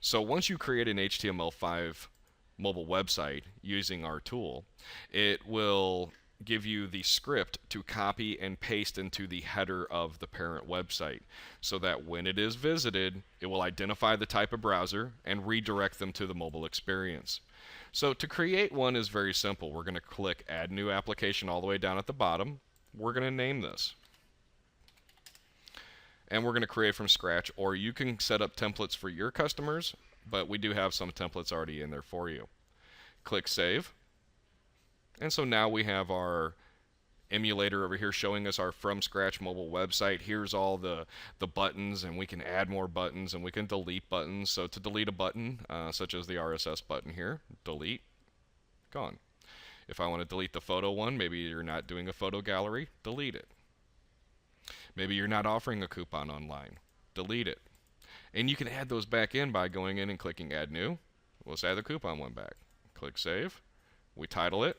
So once you create an HTML5 mobile website using our tool, it will give you the script to copy and paste into the header of the parent website so that when it is visited, it will identify the type of browser and redirect them to the mobile experience. So to create one is very simple. We're going to click Add New Application all the way down at the bottom. We're going to name this. And we're going to create from scratch, or you can set up templates for your customers, but we do have some templates already in there for you. Click Save. And so now we have our emulator over here showing us our from scratch mobile website. Here's all the buttons, and we can add more buttons, and we can delete buttons. So to delete a button, such as the RSS button here, delete, gone. If I want to delete the photo one, maybe you're not doing a photo gallery, delete it. Maybe you're not offering a coupon online, delete it. And you can add those back in by going in and clicking Add New. Let's add the coupon one back. Click Save. We title it.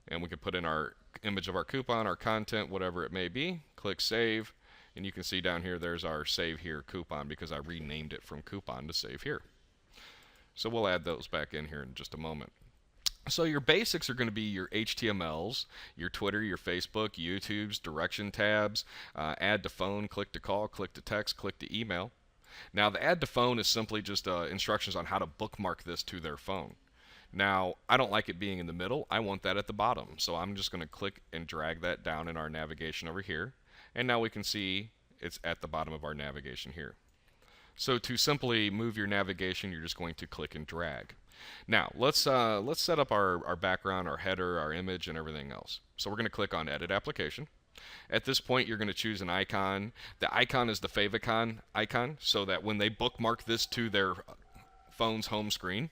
And we can put in our image of our coupon, our content, whatever it may be. Click Save. And you can see down here there's our Save Here coupon because I renamed it from coupon to Save Here. So we'll add those back in here in just a moment. So your basics are going to be your HTMLs, your Twitter, your Facebook, YouTube's, direction tabs, add to phone, click to call, click to text, click to email. Now the add to phone is simply just instructions on how to bookmark this to their phone. Now I don't like it being in the middle. I want that at the bottom. So I'm just going to click and drag that down in our navigation over here. And now we can see it's at the bottom of our navigation here. So to simply move your navigation, you're just going to click and drag. Now let's set up our background, our header, our image, and everything else. So we're going to click on Edit Application. At this point, you're going to choose an icon. The icon is the favicon icon, so that when they bookmark this to their phone's home screen,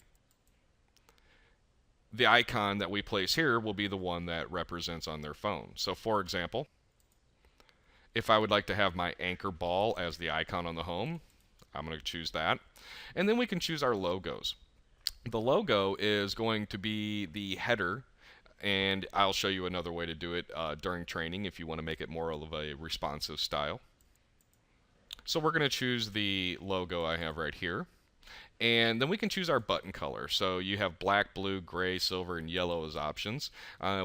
the icon that we place here will be the one that represents on their phone. So for example, if I would like to have my anchor ball as the icon on the home, I'm going to choose that. And then we can choose our logos. The logo is going to be the header, and I'll show you another way to do it during training if you want to make it more of a responsive style. So we're going to choose the logo I have right here. And then we can choose our button color. So you have black, blue, gray, silver, and yellow as options.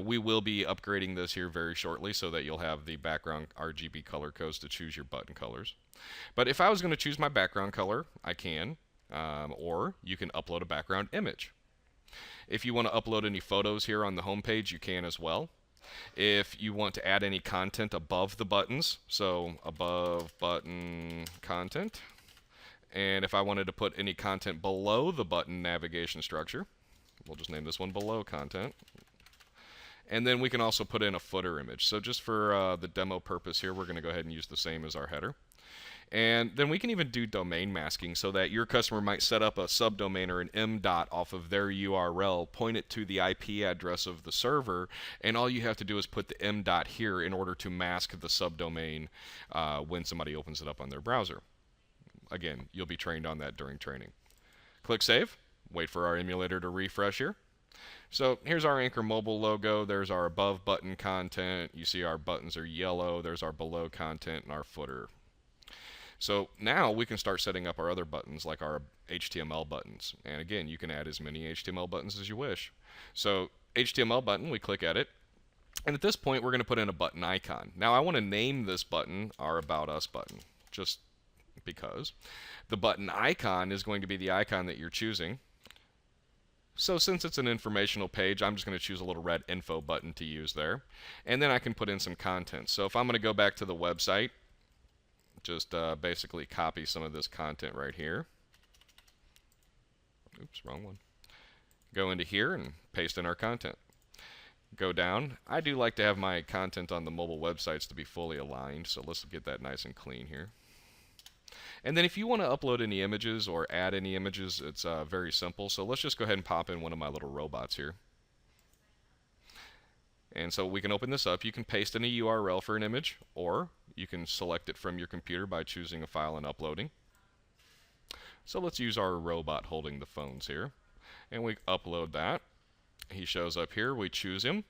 We will be upgrading this here very shortly so that you'll have the background RGB color codes to choose your button colors. But if I was going to choose my background color, I can. Or you can upload a background image. If you want to upload any photos here on the home page, you can as well. If you want to add any content above the buttons, so above button content, and if I wanted to put any content below the button navigation structure, we'll just name this one below content. And then we can also put in a footer image. So just for the demo purpose here, we're going to go ahead and use the same as our header. And then we can even do domain masking so that your customer might set up a subdomain or an MDOT off of their URL, point it to the IP address of the server, and all you have to do is put the MDOT here in order to mask the subdomain when somebody opens it up on their browser. Again, you'll be trained on that during training. Click Save. Wait for our emulator to refresh here. So here's our Anchor Mobile logo. There's our above button content. You see our buttons are yellow. There's our below content and our footer. So now we can start setting up our other buttons like our HTML buttons. And again, you can add as many HTML buttons as you wish. So HTML button, we click Edit. And at this point, we're going to put in a button icon. Now I want to name this button our About Us button, just because. The button icon is going to be the icon that you're choosing. So since it's an informational page, I'm just going to choose a little red info button to use there. And then I can put in some content. So if I'm going to go back to the website, just basically copy some of this content right here. Oops, wrong one. Go into here and paste in our content. Go down. I do like to have my content on the mobile websites to be fully aligned, so let's get that nice and clean here. And then if you want to upload any images or add any images, it's very simple. So let's just go ahead and pop in one of my little robots here. And so we can open this up. You can paste in a URL for an image, or you can select it from your computer by choosing a file and uploading. So let's use our robot holding the phones here. And we upload that. He shows up here. We choose him.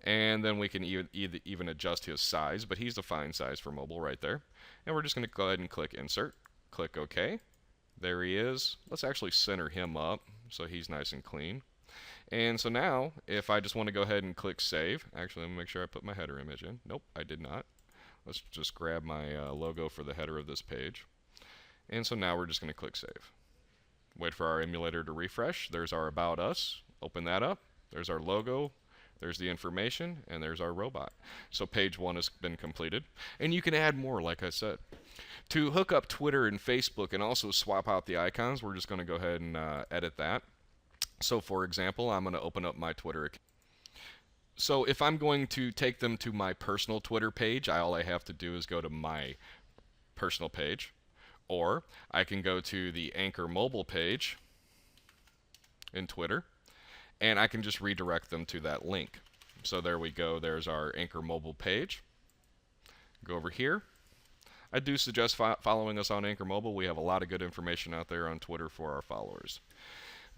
And then we can even adjust his size, but he's the fine size for mobile right there. And we're just going to go ahead and click Insert, click OK. There he is. Let's actually center him up so he's nice and clean. And so now, if I just want to go ahead and click Save, actually, let me make sure I put my header image in. Nope, I did not. Let's just grab my logo for the header of this page. And so now we're just going to click Save. Wait for our emulator to refresh. There's our About Us. Open that up. There's our logo. There's the information, and there's our robot. So page 1 has been completed. And you can add more, like I said. To hook up Twitter and Facebook and also swap out the icons, we're just going to go ahead and edit that. So for example, I'm going to open up my Twitter account. So if I'm going to take them to my personal Twitter page, all I have to do is go to my personal page. Or I can go to the Anchor mobile page in Twitter, and I can just redirect them to that link. So there we go. There's our Anchor mobile page. Go over here. I do suggest following us on Anchor Mobile. We have a lot of good information out there on Twitter for our followers.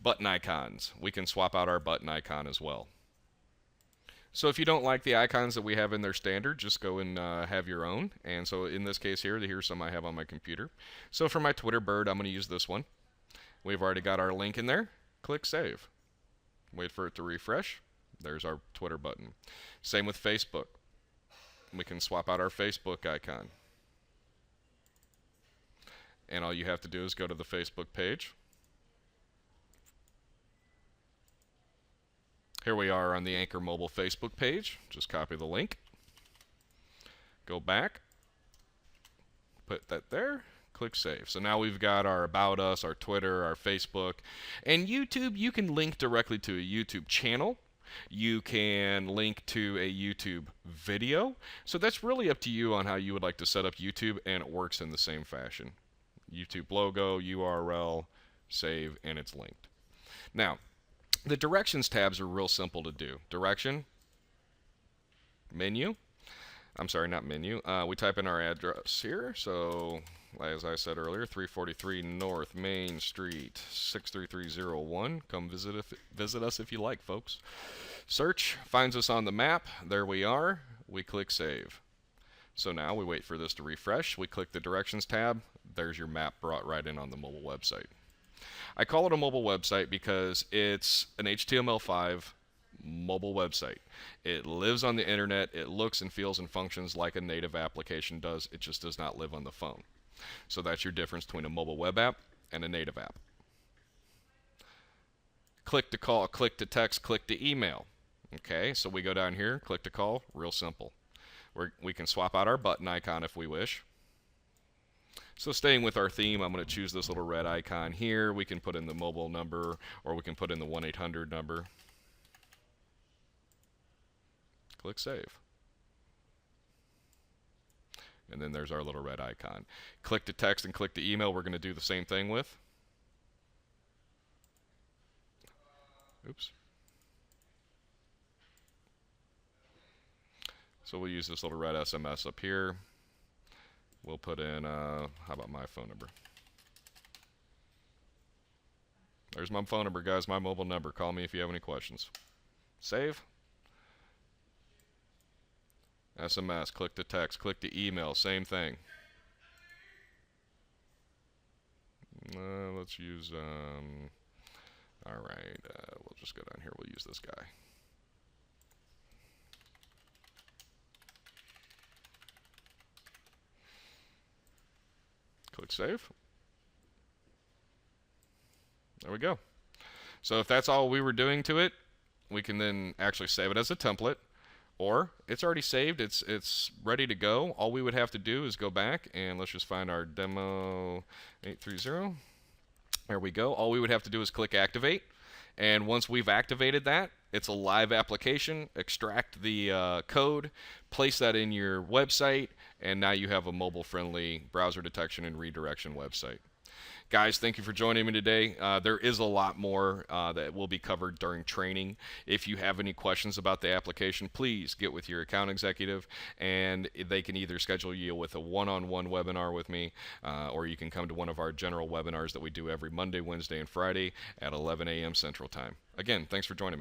Button icons. We can swap out our button icon as well. So if you don't like the icons that we have in their standard, just go and have your own. And so in this case here, here's some I have on my computer. So for my Twitter bird, I'm going to use this one. We've already got our link in there. Click Save. Wait for it to refresh. There's our Twitter button. Same with Facebook. We can swap out our Facebook icon. And all you have to do is go to the Facebook page. Here we are on the Anchor Mobile Facebook page. Just copy the link. Go back. Put that there. Click Save. So now we've got our About Us, our Twitter, our Facebook. And YouTube, you can link directly to a YouTube channel. You can link to a YouTube video. So that's really up to you on how you would like to set up YouTube, and it works in the same fashion. YouTube logo, URL, save, and it's linked. Now, the directions tabs are real simple to do. Direction, menu. I'm sorry, not menu. We type in our address here. So, as I said earlier, 343 North Main Street, 63301. Come visit us if you like, folks. Search finds us on the map. There we are. We click Save. So now we wait for this to refresh. We click the Directions tab. There's your map brought right in on the mobile website. I call it a mobile website because it's an HTML5 mobile website. It lives on the internet. It looks and feels and functions like a native application does. It just does not live on the phone. So that's your difference between a mobile web app and a native app. Click to call, click to text, click to email. Okay, so we go down here, click to call, real simple. We can swap out our button icon if we wish. So staying with our theme, I'm going to choose this little red icon here. We can put in the mobile number, or we can put in the 1-800 number. Click Save. And then there's our little red icon. Click to text and click to email, we're going to do the same thing with. Oops. So we'll use this little red SMS up here. We'll put in, how about my phone number? There's my phone number, guys, my mobile number. Call me if you have any questions. Save. SMS, click to text, click to email, same thing. Let's use, all right, we'll just go down here. We'll use this guy. Click Save. There we go. So if that's all we were doing to it, we can then actually save it as a template, or it's already saved, it's ready to go. All we would have to do is go back and let's just find our demo 830. There we go. All we would have to do is click Activate, and once we've activated that, it's a live application. Extract the code, place that in your website, and now you have a mobile-friendly browser detection and redirection website. Guys, thank you for joining me today. There is a lot more that will be covered during training. If you have any questions about the application, please get with your account executive, and they can either schedule you with a one-on-one webinar with me, or you can come to one of our general webinars that we do every Monday, Wednesday, and Friday at 11 a.m. Central Time. Again, thanks for joining me.